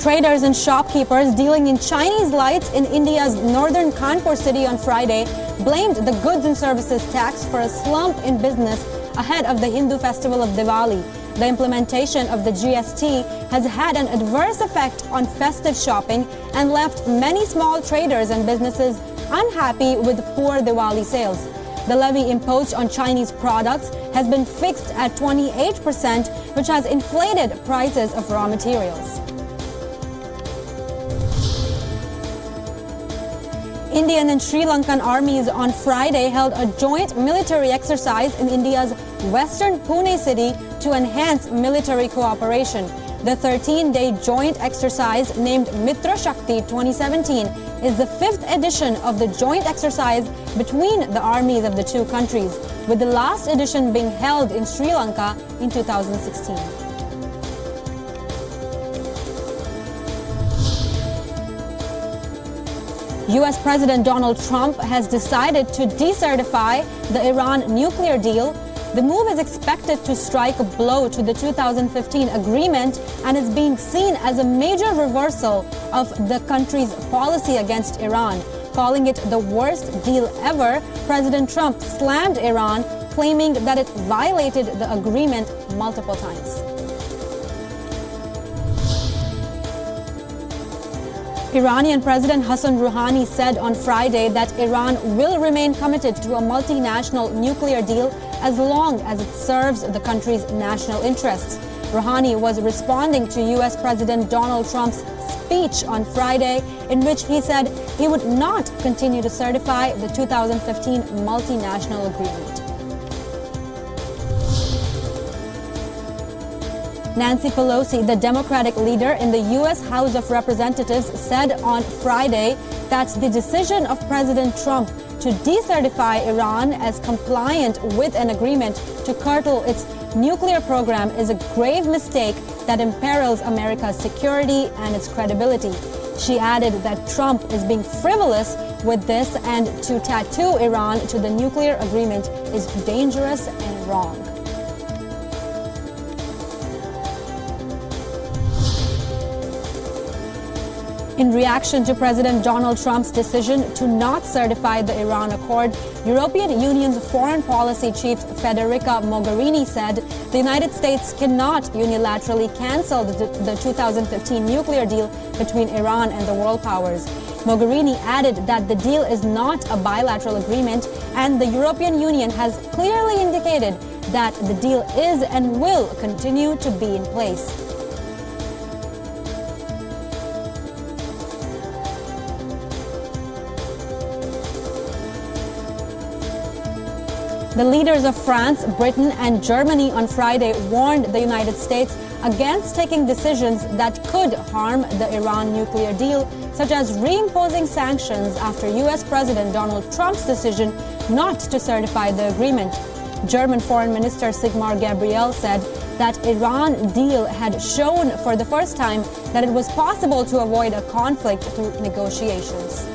Traders and shopkeepers dealing in Chinese lights in India's northern Kanpur city on Friday blamed the goods and services tax for a slump in business ahead of the Hindu festival of Diwali. The implementation of the GST has had an adverse effect on festive shopping and left many small traders and businesses unhappy with poor Diwali sales. The levy imposed on Chinese products has been fixed at 28%, which has inflated prices of raw materials. Indian and Sri Lankan armies on Friday held a joint military exercise in India's western Pune city to enhance military cooperation. The 13-day joint exercise, named Mitra Shakti 2017, is the 5th edition of the joint exercise between the armies of the two countries, with the last edition being held in Sri Lanka in 2016. U.S. President Donald Trump has decided to decertify the Iran nuclear deal. The move is expected to strike a blow to the 2015 agreement and is being seen as a major reversal of the country's policy against Iran. Calling it the worst deal ever, President Trump slammed Iran, claiming that it violated the agreement multiple times. Iranian President Hassan Rouhani said on Friday that Iran will remain committed to a multinational nuclear deal as long as it serves the country's national interests. Rouhani was responding to U.S. President Donald Trump's speech on Friday, in which he said he would not continue to certify the 2015 multinational agreement. Nancy Pelosi, the Democratic leader in the U.S. House of Representatives, said on Friday that the decision of President Trump to decertify Iran as compliant with an agreement to curtail its nuclear program is a grave mistake that imperils America's security and its credibility. She added that Trump is being frivolous with this, and to tattoo Iran to the nuclear agreement is dangerous and wrong. In reaction to President Donald Trump's decision to not certify the Iran Accord, European Union's foreign policy chief Federica Mogherini said the United States cannot unilaterally cancel the 2015 nuclear deal between Iran and the world powers. Mogherini added that the deal is not a bilateral agreement, and the European Union has clearly indicated that the deal is and will continue to be in place. The leaders of France, Britain, and Germany on Friday warned the United States against taking decisions that could harm the Iran nuclear deal, such as reimposing sanctions after U.S. President Donald Trump's decision not to certify the agreement. German Foreign Minister Sigmar Gabriel said that Iran deal had shown for the first time that it was possible to avoid a conflict through negotiations.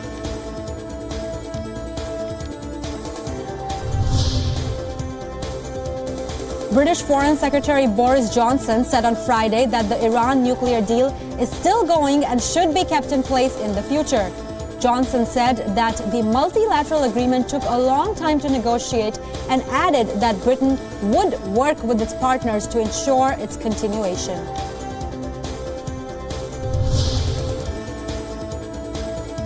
British Foreign Secretary Boris Johnson said on Friday that the Iran nuclear deal is still going and should be kept in place in the future. Johnson said that the multilateral agreement took a long time to negotiate and added that Britain would work with its partners to ensure its continuation.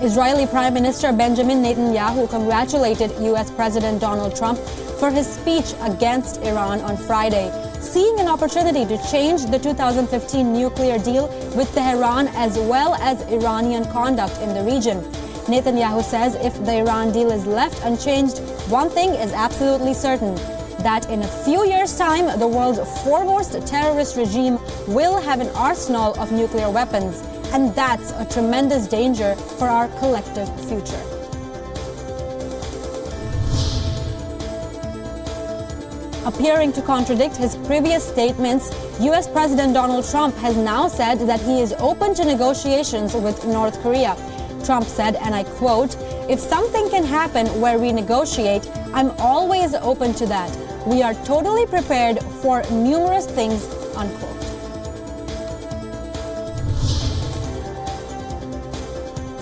Israeli Prime Minister Benjamin Netanyahu congratulated U.S. President Donald Trump for his speech against Iran on Friday, seeing an opportunity to change the 2015 nuclear deal with Tehran as well as Iranian conduct in the region. Netanyahu says if the Iran deal is left unchanged, one thing is absolutely certain, that in a few years' time, the world's foremost terrorist regime will have an arsenal of nuclear weapons. And that's a tremendous danger for our collective future. Appearing to contradict his previous statements, U.S. President Donald Trump has now said that he is open to negotiations with North Korea. Trump said, and I quote, "If something can happen where we negotiate, I'm always open to that. We are totally prepared for numerous things," unquote.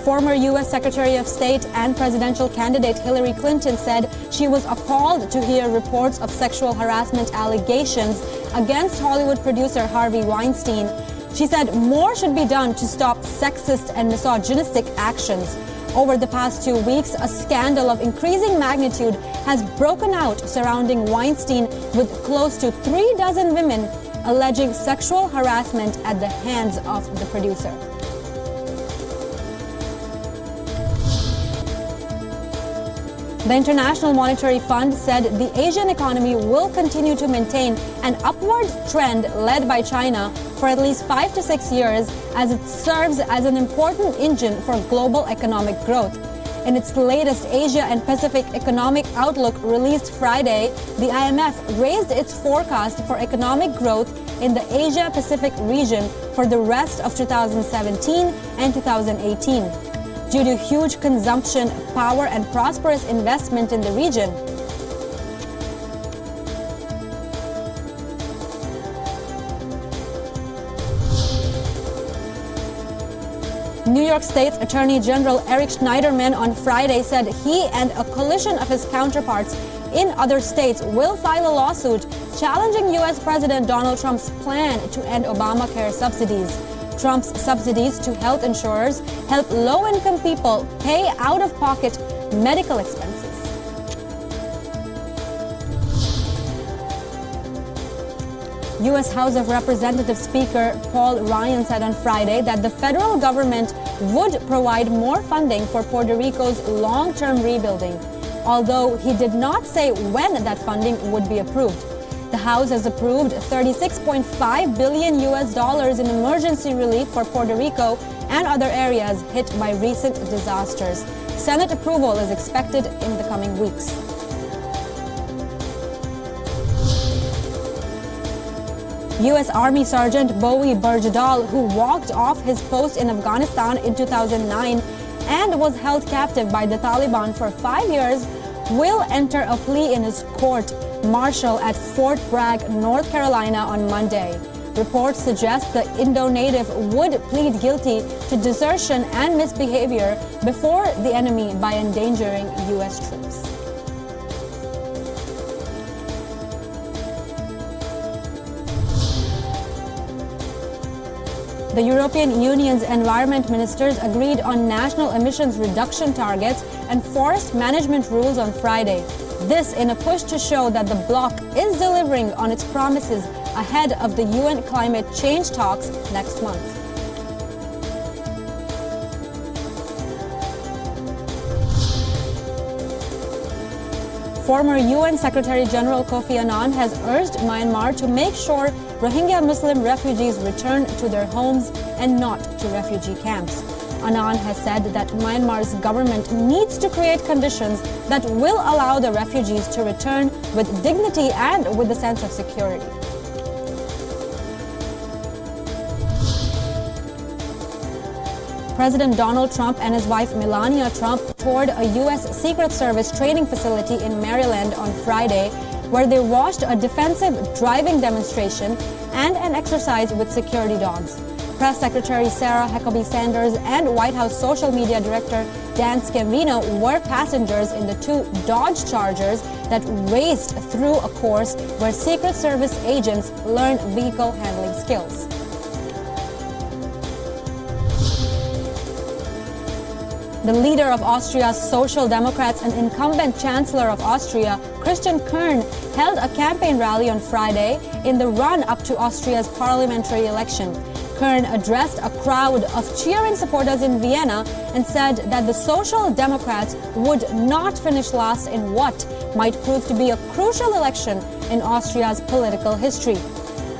Former U.S. Secretary of State and presidential candidate Hillary Clinton said she was appalled to hear reports of sexual harassment allegations against Hollywood producer Harvey Weinstein. She said more should be done to stop sexist and misogynistic actions. Over the past 2 weeks, a scandal of increasing magnitude has broken out surrounding Weinstein, with close to 36 women alleging sexual harassment at the hands of the producer. The International Monetary Fund said the Asian economy will continue to maintain an upward trend led by China for at least 5 to 6 years, as it serves as an important engine for global economic growth. In its latest Asia and Pacific Economic Outlook released Friday, the IMF raised its forecast for economic growth in the Asia-Pacific region for the rest of 2017 and 2018. Due to huge consumption power and prosperous investment in the region. New York State's Attorney General Eric Schneiderman on Friday said he and a coalition of his counterparts in other states will file a lawsuit challenging U.S. President Donald Trump's plan to end Obamacare subsidies. Trump's subsidies to health insurers help low-income people pay out-of-pocket medical expenses. U.S. House of Representatives Speaker Paul Ryan said on Friday that the federal government would provide more funding for Puerto Rico's long-term rebuilding, although he did not say when that funding would be approved. The House has approved $36.5 billion in emergency relief for Puerto Rico and other areas hit by recent disasters. Senate approval is expected in the coming weeks. U.S. Army Sergeant Bowie Bergdahl, who walked off his post in Afghanistan in 2009 and was held captive by the Taliban for 5 years, will enter a plea in his court martial at Fort Bragg, North Carolina on Monday. Reports suggest the Indo-native would plead guilty to desertion and misbehavior before the enemy by endangering U.S. troops. The European Union's environment ministers agreed on national emissions reduction targets and forest management rules on Friday. This in a push to show that the bloc is delivering on its promises ahead of the UN climate change talks next month. Former UN Secretary General Kofi Annan has urged Myanmar to make sure Rohingya Muslim refugees return to their homes and not to refugee camps. Annan has said that Myanmar's government needs to create conditions that will allow the refugees to return with dignity and with a sense of security. President Donald Trump and his wife Melania Trump toured a U.S. Secret Service training facility in Maryland on Friday, where they watched a defensive driving demonstration and an exercise with security dogs. Press Secretary Sarah Huckabee Sanders and White House social media director Dan Scavino were passengers in the 2 Dodge Chargers that raced through a course where Secret Service agents learn vehicle handling skills. The leader of Austria's Social Democrats and incumbent Chancellor of Austria, Christian Kern, held a campaign rally on Friday in the run-up to Austria's parliamentary election. Kern addressed a crowd of cheering supporters in Vienna and said that the Social Democrats would not finish last in what might prove to be a crucial election in Austria's political history.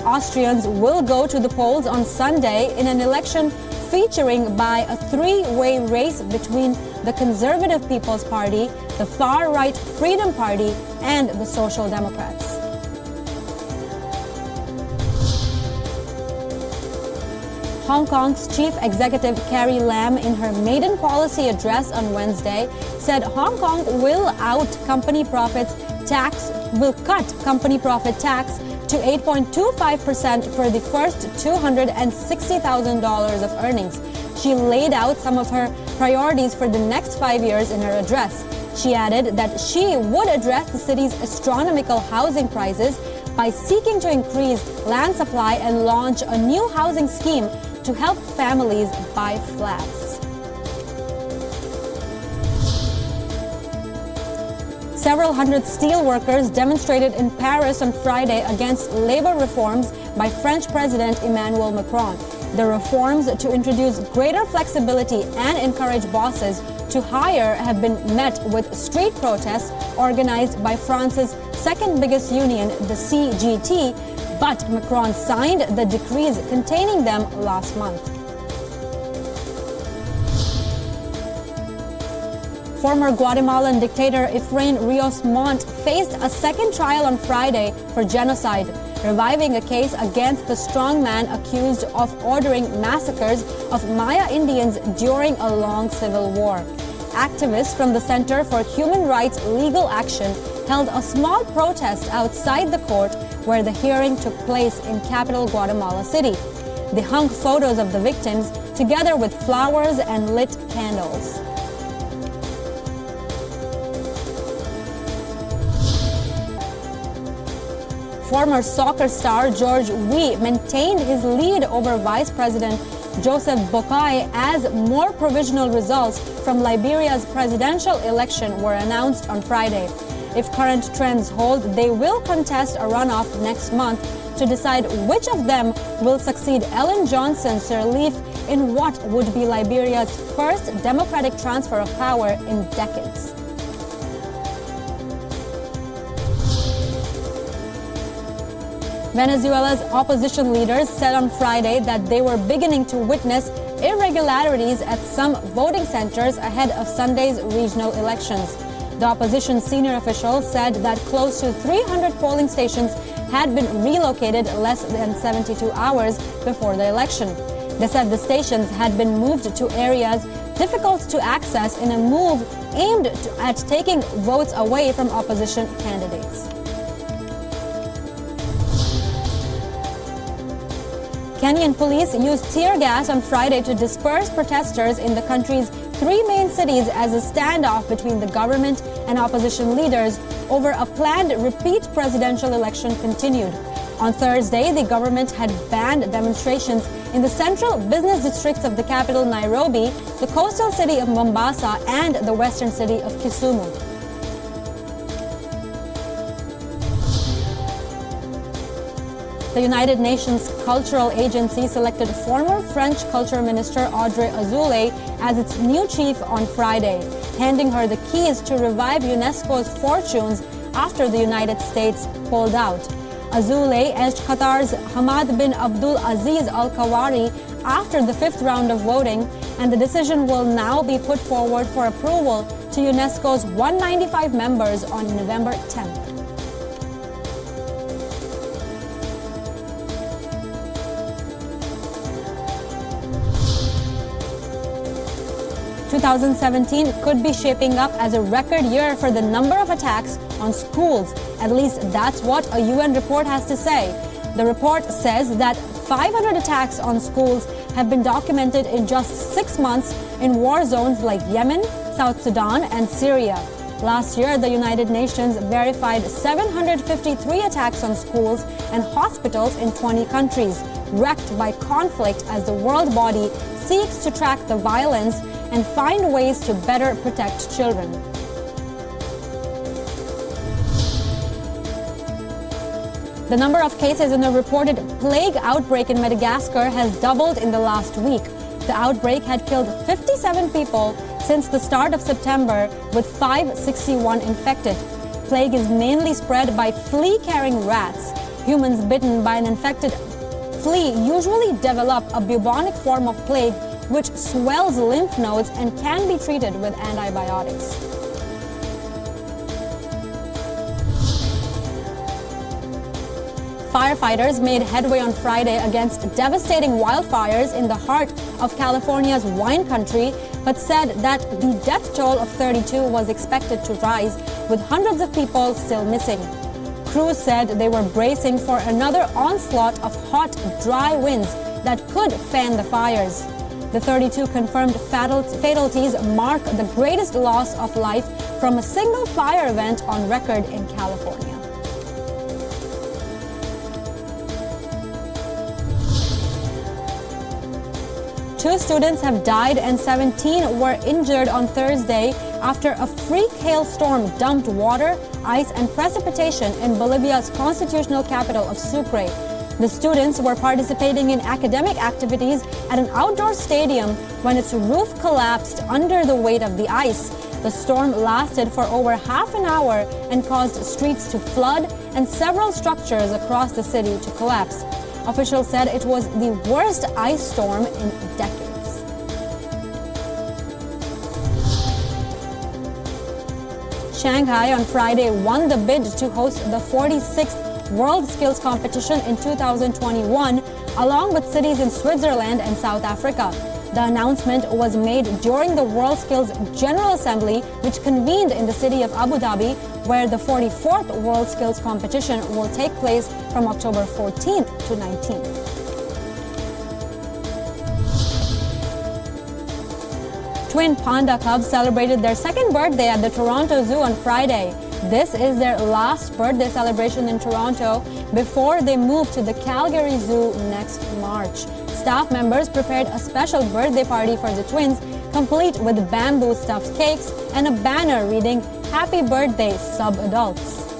Austrians will go to the polls on Sunday in an election featuring by a 3-way race between the Conservative People's Party, the far-right Freedom Party, and the Social Democrats. Hong Kong's Chief Executive Carrie Lam, in her maiden policy address on Wednesday, said Hong Kong will cut company profit tax to 8.25% for the first $260,000 of earnings. She laid out some of her priorities for the next 5 years in her address. She added that she would address the city's astronomical housing prices by seeking to increase land supply and launch a new housing scheme to help families buy flats. Several hundred steel workers demonstrated in Paris on Friday against labor reforms by French President Emmanuel Macron. The reforms to introduce greater flexibility and encourage bosses to hire have been met with street protests organized by France's second biggest union, the CGT, but Macron signed the decrees containing them last month. Former Guatemalan dictator Efrain Rios Montt faced a second trial on Friday for genocide, reviving a case against the strongman accused of ordering massacres of Maya Indians during a long civil war. Activists from the Center for Human Rights Legal Action held a small protest outside the court where the hearing took place in capital Guatemala City. They hung photos of the victims together with flowers and lit candles. Former soccer star George Weah maintained his lead over Vice President Joseph Boakai as more provisional results from Liberia's presidential election were announced on Friday. If current trends hold, they will contest a runoff next month to decide which of them will succeed Ellen Johnson Sirleaf in what would be Liberia's first democratic transfer of power in decades. Venezuela's opposition leaders said on Friday that they were beginning to witness irregularities at some voting centers ahead of Sunday's regional elections. The opposition senior official said that close to 300 polling stations had been relocated less than 72 hours before the election. They said the stations had been moved to areas difficult to access in a move aimed at taking votes away from opposition candidates. Kenyan police used tear gas on Friday to disperse protesters in the country's three main cities as a standoff between the government and opposition leaders over a planned repeat presidential election continued. On Thursday, the government had banned demonstrations in the central business districts of the capital Nairobi, the coastal city of Mombasa, and the western city of Kisumu. The United Nations Cultural Agency selected former French Culture Minister Audrey Azoulay as its new chief on Friday, handing her the keys to revive UNESCO's fortunes after the United States pulled out. Azoulay edged Qatar's Hamad bin Abdul Aziz Al Kawari after the fifth round of voting, and the decision will now be put forward for approval to UNESCO's 195 members on November 10th. 2017 could be shaping up as a record year for the number of attacks on schools. At least that's what a UN report has to say. The report says that 500 attacks on schools have been documented in just 6 months in war zones like Yemen, South Sudan, and Syria. Last year, the United Nations verified 753 attacks on schools and hospitals in 20 countries, wrecked by conflict as the world body seeks to track the violence and find ways to better protect children. The number of cases in a reported plague outbreak in Madagascar has doubled in the last week. The outbreak had killed 57 people since the start of September, with 561 infected. Plague is mainly spread by flea-carrying rats. Humans bitten by an infected flea usually develop a bubonic form of plague which swells lymph nodes and can be treated with antibiotics. Firefighters made headway on Friday against devastating wildfires in the heart of California's wine country, but said that the death toll of 32 was expected to rise, with hundreds of people still missing. Crews said they were bracing for another onslaught of hot, dry winds that could fan the fires. The 32 confirmed fatalities mark the greatest loss of life from a single fire event on record in California. Two students have died and 17 were injured on Thursday after a freak hailstorm dumped water, ice, and precipitation in Bolivia's constitutional capital of Sucre. The students were participating in academic activities at an outdoor stadium when its roof collapsed under the weight of the ice. The storm lasted for over half an hour and caused streets to flood and several structures across the city to collapse. Officials said it was the worst ice storm in decades. Shanghai on Friday won the bid to host the 46th WorldSKILls competition in 2021, along with cities in Switzerland and South Africa. The announcement was made during the WorldSKILls General Assembly, which convened in the city of Abu Dhabi, where the 44th WorldSKILls competition will take place from October 14th to 19th. Twin panda cubs celebrated their second birthday at the Toronto Zoo on Friday. This is their last birthday celebration in Toronto before they move to the Calgary Zoo next March. Staff members prepared a special birthday party for the twins, complete with bamboo stuffed cakes and a banner reading "Happy Birthday, Sub-Adults."